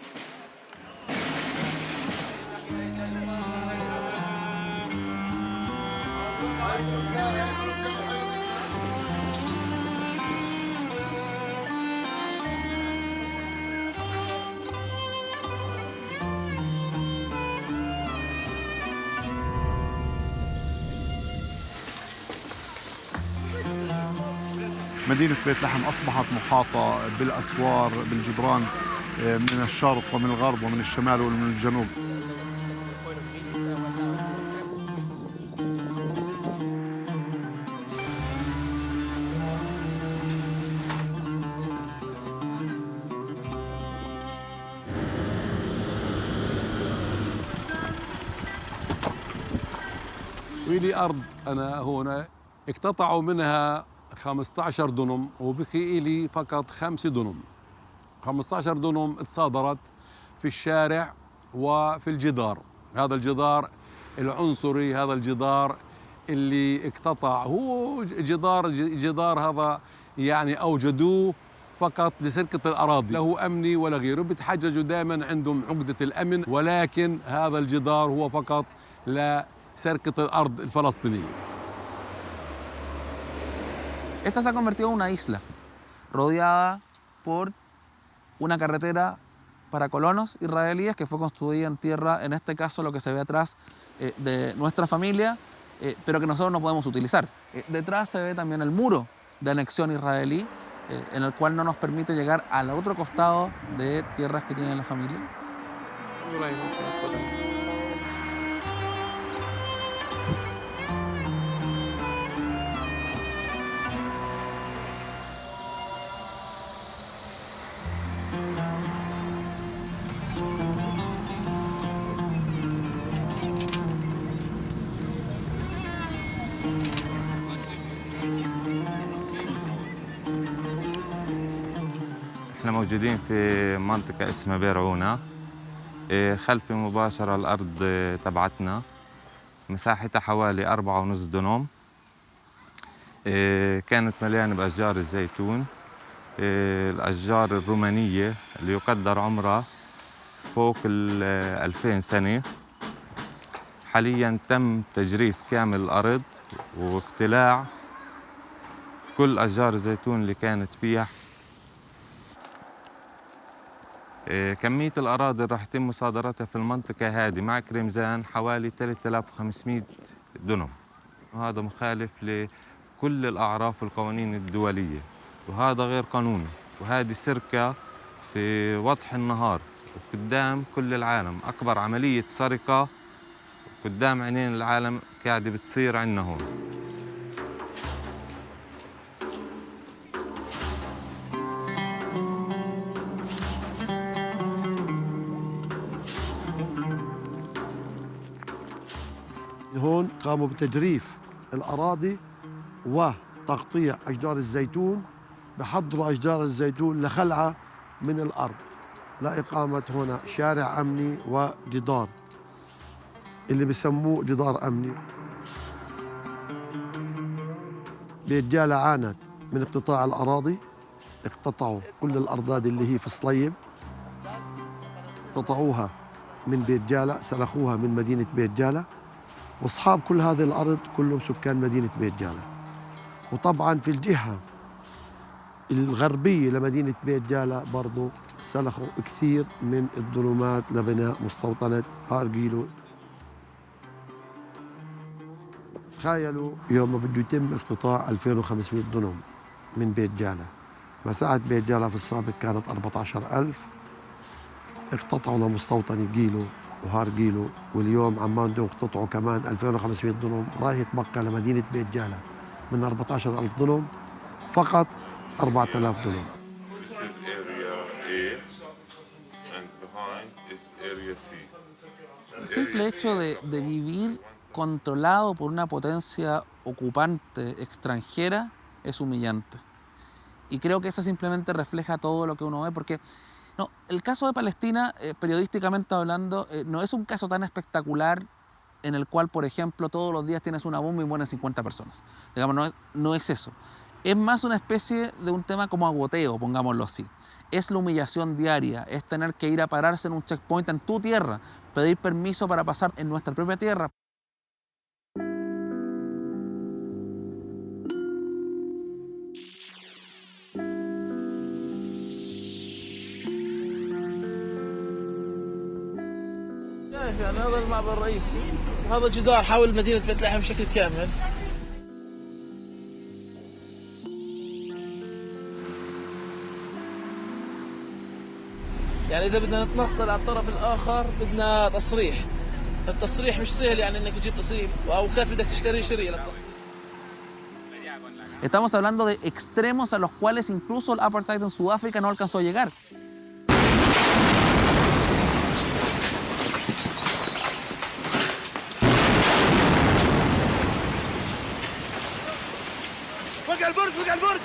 مدينة بيت لحم أصبحت محاطة بالأسوار بالجدران من الشرق ومن الغرب ومن الشمال ومن الجنوب. ولي أرض أنا هنا اقتطعوا منها 15 دنم وبقي لي فقط 5 دنم. 15 دنم اتصادرت في الشارع وفي الجدار. هذا الجدار العنصري، هذا الجدار اللي اقتطع، هو جدار هذا يعني أوجدوه فقط لسرقة الأراضي، له أمني ولا غيره. بيتحججوا دائما عندهم عقدة الأمن، ولكن هذا الجدار هو فقط لسرقة الأرض الفلسطينية. Esta se ha convertido en una isla, rodeada por una carretera para colonos israelíes que fue construida en tierra, en este caso lo que se ve atrás de nuestra familia, pero que nosotros no podemos utilizar. Detrás se ve también el muro de anexión israelí, en el cual no nos permite llegar al otro costado de tierras que tiene la familia. احنا موجودين في منطقة اسمها بئر عونة، خلفي مباشرة الأرض تبعتنا، مساحتها حوالي 4.5 دنم. كانت مليانة بأشجار الزيتون، الأشجار الرومانية اللي يقدر عمرها فوق 2000 سنة. حالياً تم تجريف كامل الأرض واقتلاع كل أشجار الزيتون اللي كانت فيها. كمية الأراضي اللي راح يتم مصادرتها في المنطقة هذه مع كريمزان حوالي 3500 دنم، وهذا مخالف لكل الأعراف والقوانين الدولية، وهذا غير قانوني، وهذه سرقة في وضح النهار وقدام كل العالم. أكبر عملية سرقة قدام عينين العالم قاعدة بتصير عندنا هون. هون قاموا بتجريف الأراضي وتقطيع أشجار الزيتون، بحضروا أشجار الزيتون لخلعة من الأرض لإقامة هنا شارع أمني وجدار اللي بسموه جدار أمني. بيت جالة عانت من اقتطاع الأراضي، اقتطعوا كل الأرض اللي هي في الصليب، اقتطعوها من بيت جالة، سلخوها من مدينة بيت جالة، واصحاب كل هذه الارض كلهم سكان مدينه بيت جالة. وطبعا في الجهه الغربيه لمدينه بيت جالة برضه سلخوا كثير من الظلمات لبناء مستوطنه هارجيلو. تخيلوا يوم ما بده يتم اقتطاع 2500 دنم من بيت جالة، مساحه بيت جالة في السابق كانت 14,000، اقتطعوا لمستوطنه جيلو وهار جيلو، واليوم عمان بدهم يقتطعوا كمان 2500 دنم، راح يتبقى لمدينة بيت جالة من 14,000 دنم فقط 4,000 دنم. This is area A and behind is area C. El simple hecho de vivir controlado por una potencia ocupante extranjera es humillante. Y creo que eso simplemente refleja todo lo que uno ve, porque no, el caso de Palestina, periodísticamente hablando, no es un caso tan espectacular en el cual, por ejemplo, todos los días tienes una bomba y mueren 50 personas. Digamos, no es eso. Es más una especie de un tema como agoteo, pongámoslo así. Es la humillación diaria, es tener que ir a pararse en un checkpoint en tu tierra, pedir permiso para pasar en nuestra propia tierra. يعني هذا المعبر الرئيسي، وهذا جدار حول مدينة بيت لحم بشكل كامل. يعني إذا بدنا نتنقل على الطرف الآخر بدنا تصريح. التصريح مش سهل يعني إنك تجيب تصريح أو كيف بدك تشتري شرية للتصريح. Estamos hablando de extremos a los cuales incluso el apartheid en Sudáfrica no alcanzó a llegar. وقع البرج وقع البرج.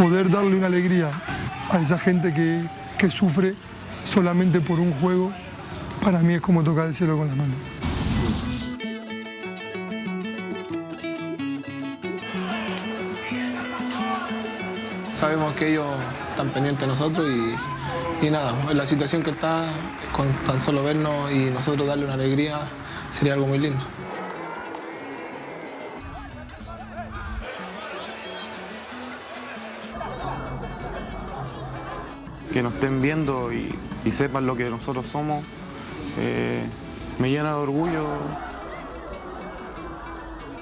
Poder darle una alegría a esa gente que sufre solamente por un juego, para mí es como tocar el cielo con la mano. Sabemos que ellos están pendientes de nosotros y nada, en la situación que está, con tan solo vernos y nosotros darle una alegría, sería algo muy lindo. Que nos estén viendo y sepan lo que nosotros somos, me llena de orgullo.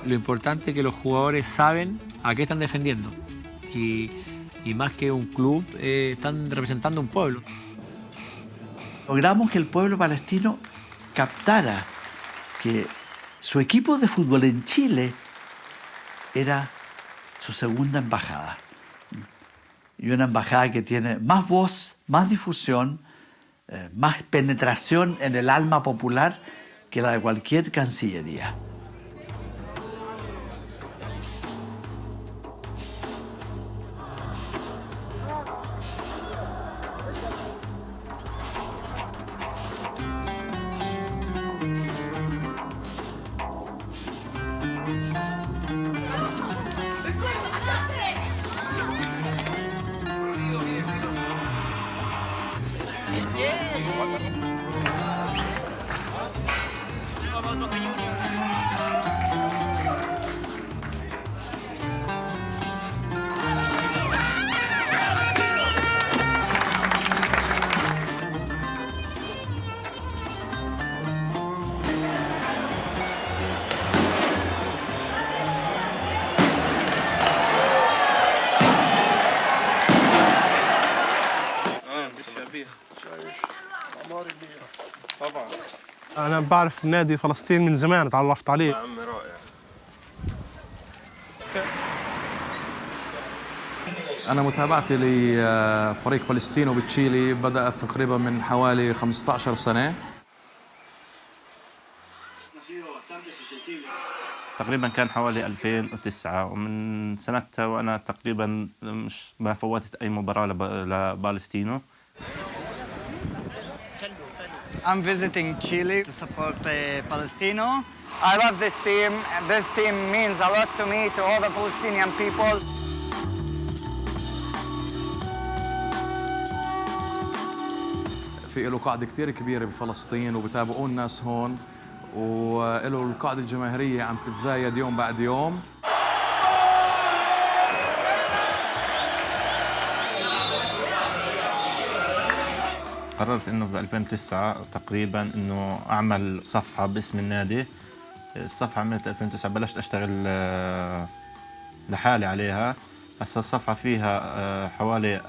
Lo importante es que los jugadores saben a qué están defendiendo y más que un club, están representando un pueblo. Logramos que el pueblo palestino captara que su equipo de fútbol en Chile era su segunda embajada. Y una embajada que tiene más voz, más difusión, más penetración en el alma popular que la de cualquier cancillería. أنا بعرف نادي فلسطين من زمان تعرفت عليه. أنا متابعتي لفريق فلسطينو بتشيلي بدأت تقريبا من حوالي 15 سنة. تقريبا كان حوالي 2009 ومن سنتها وأنا تقريبا ما فوتت أي مباراة لبالستينو. I'm visiting Chile to support Palestino. I love this team, and this team means a lot to me, to all the Palestinian people. في له قاعدة كثير كبيرة بفلسطين وبتابعون الناس هون وله القاعدة الجماهيرية عم تتزايد يوم بعد يوم. قررت انه ب 2009 تقريبا انه اعمل صفحه باسم النادي. الصفحه عملت 2009 بلشت اشتغل لحالي عليها. هسه الصفحه فيها حوالي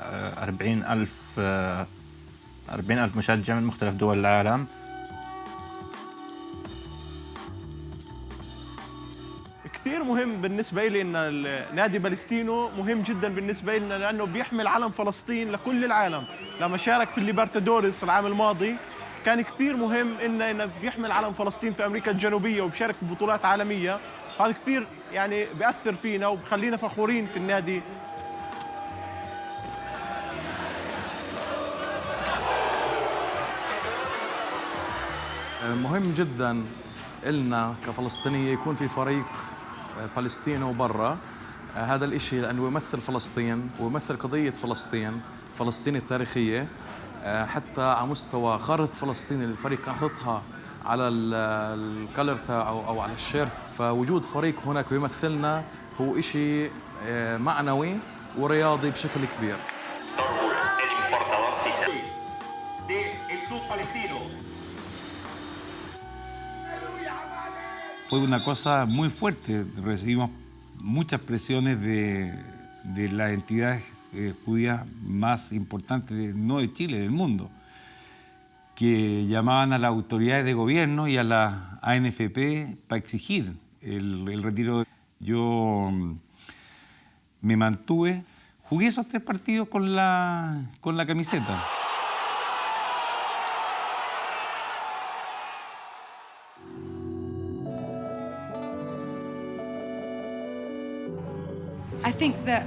40,000 مشجع من مختلف دول العالم. كثير مهم بالنسبة لي إن النادي بالستينو مهم جدا بالنسبة لنا لأنه بيحمل علم فلسطين لكل العالم. لما شارك في الليبرتادوريس العام الماضي كان كثير مهم إنه بيحمل علم فلسطين في أمريكا الجنوبية وبيشارك في بطولات عالمية. هذا كثير يعني بيأثر فينا وبخلينا فخورين في النادي. مهم جدا إلنا كفلسطينية يكون في فريق فلسطيني برا. هذا الإشي لأنه يمثل فلسطين ويمثل قضية فلسطين التاريخية. حتى على مستوى خارطة فلسطين اللي الفريق كان حاططها على الكالر تاعه أو على الشيرت. فوجود فريق هناك يمثلنا هو إشي معنوي ورياضي بشكل كبير. Fue una cosa muy fuerte, recibimos muchas presiones de las entidades judías más importantes, no de Chile, del mundo, que llamaban a las autoridades de gobierno y a la ANFP para exigir el retiro. Yo me mantuve, jugué esos 3 partidos con la camiseta. I think that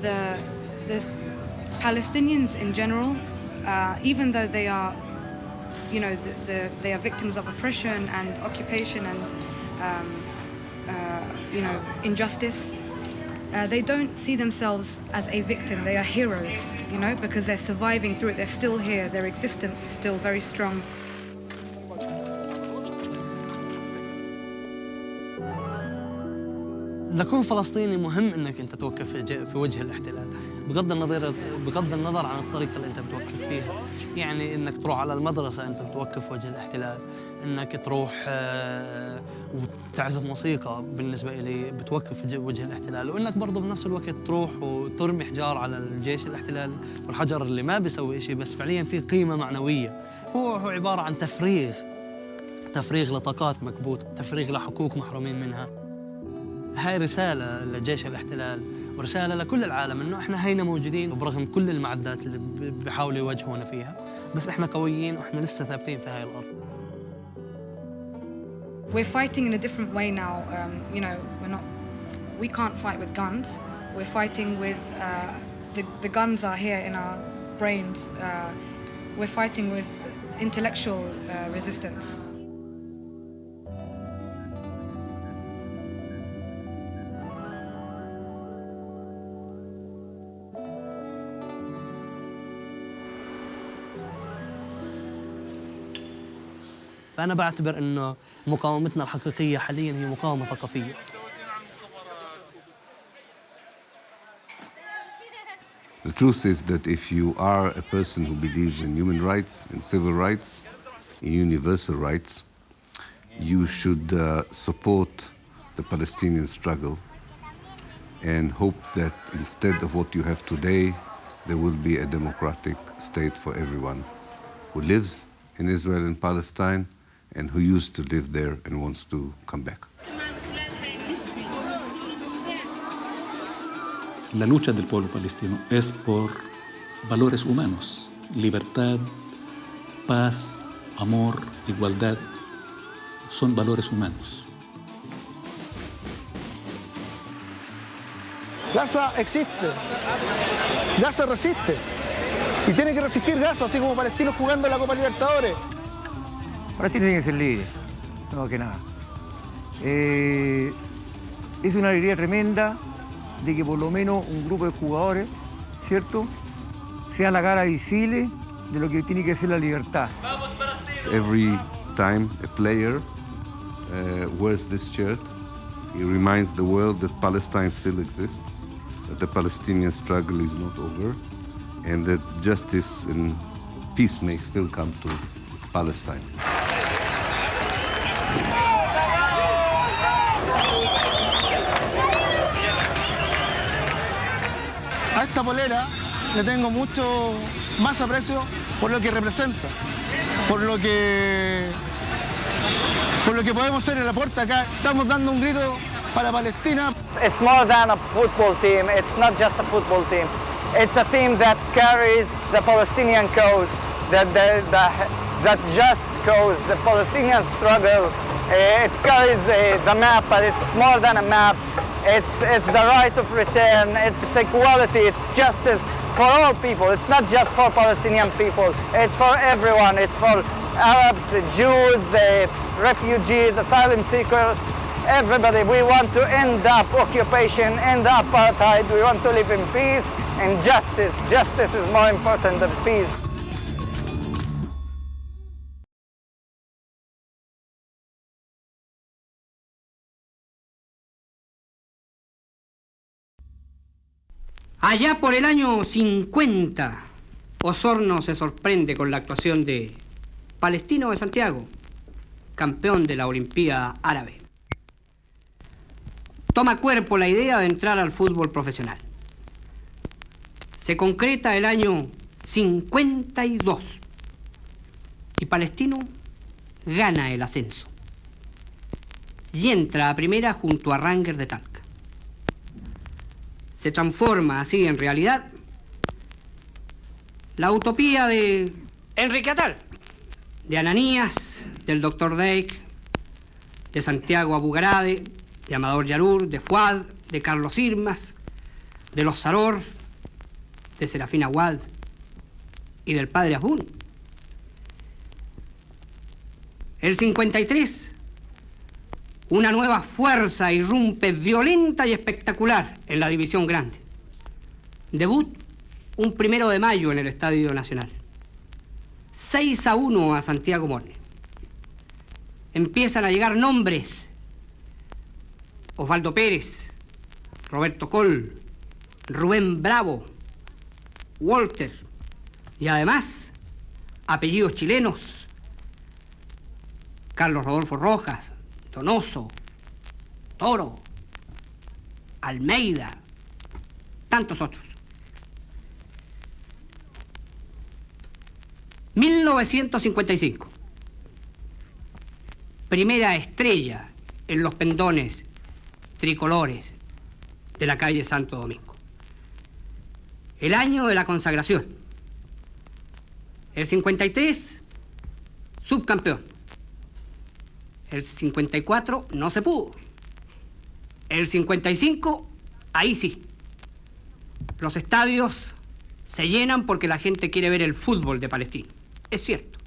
the Palestinians in general, even though they are, you know, they are victims of oppression and occupation and, you know, injustice, they don't see themselves as a victim. They are heroes, you know, because they're surviving through it. They're still here. Their existence is still very strong. لكل فلسطيني مهم انك انت توقف في وجه الاحتلال، بغض النظر عن الطريقه اللي انت بتوقف فيها. يعني انك تروح على المدرسه انت بتوقف وجه الاحتلال، انك تروح وتعزف موسيقى بالنسبه لي بتوقف وجه الاحتلال، وانك برضه بنفس الوقت تروح وترمي حجار على الجيش الاحتلال، والحجر اللي ما بيسوي شيء بس فعليا فيه قيمه معنويه. هو عباره عن تفريغ لطاقات مكبوته، تفريغ لحقوق محرومين منها. هاي رسالة لجيش الاحتلال ورسالة لكل العالم إنه إحنا هينا موجودين، وبرغم كل المعدات اللي بيحاولوا يواجهونا فيها، بس إحنا قويين وإحنا لسه ثابتين في هاي الأرض. We're fighting in a different way now. You know, we can't fight with guns. We're fighting with the guns are here in our brains. We're fighting with intellectual resistance. فأنا بعتبر إنه مقاومتنا الحقيقية حالياً هي مقاومة ثقافية. The truth is that if you are a person who believes in human rights, in civil rights, in universal rights, you should support the Palestinian struggle and hope that instead of what you have today, there will be a democratic state for everyone who lives in Israel and Palestine and who used to live there and wants to come back. La lucha del pueblo palestino es por valores humanos, libertad, paz, amor, igualdad, son valores humanos. Gaza existe, Gaza resiste y tiene que resistir Gaza, así como palestinos jugando en la Copa Libertadores. Palestina tiene que ser libre, no que nada. Es una alegría tremenda de que por lo menos un grupo de jugadores, ¿cierto?, sea la cara visible de lo que tiene que ser la libertad. Every time a player wears this shirt, he reminds the world that Palestine still exists, that the Palestinian struggle is not over, and that justice and peace may still come to Palestine. A esta polera le tengo mucho más aprecio por lo que representa, por lo que podemos hacer en la puerta acá. Estamos dando un grito para Palestina. It's more than a football team. It's not just a football team. It's a team that carries the Palestinian cause, that just cause, the Palestinian struggle. It carries the map, but it's more than a map. It's the right of return, it's equality, it's justice for all people. It's not just for Palestinian people, it's for everyone. It's for Arabs, Jews, refugees, asylum seekers, everybody. We want to end up occupation, end apartheid. We want to live in peace and justice. Justice is more important than peace. Allá por el año 50, Osorno se sorprende con la actuación de Palestino de Santiago, campeón de la Olimpiada Árabe. Toma cuerpo la idea de entrar al fútbol profesional. Se concreta el año 52 y Palestino gana el ascenso y entra a primera junto a Rangers de Talca. Se transforma así en realidad la utopía de Enrique Atal, de Ananías, del Dr. Dake, de Santiago Abugarade, de Amador Yarur, de Fuad, de Carlos Irmas, de los Saror, de Serafín Aguad y del padre Asbun. El 53, una nueva fuerza irrumpe violenta y espectacular en la división grande. Debut un 1 de mayo en el Estadio Nacional. 6-1 a Santiago Morning. Empiezan a llegar nombres: Osvaldo Pérez, Roberto Coll, Rubén Bravo, Walter, y además apellidos chilenos: Carlos Rodolfo Rojas, Donoso, Toro, Almeida, tantos otros. 1955. Primera estrella en los pendones tricolores de la calle Santo Domingo. El año de la consagración. El 53, subcampeón. El 54 no se pudo. El 55, ahí sí. Los estadios se llenan porque la gente quiere ver el fútbol de Palestino. Es cierto.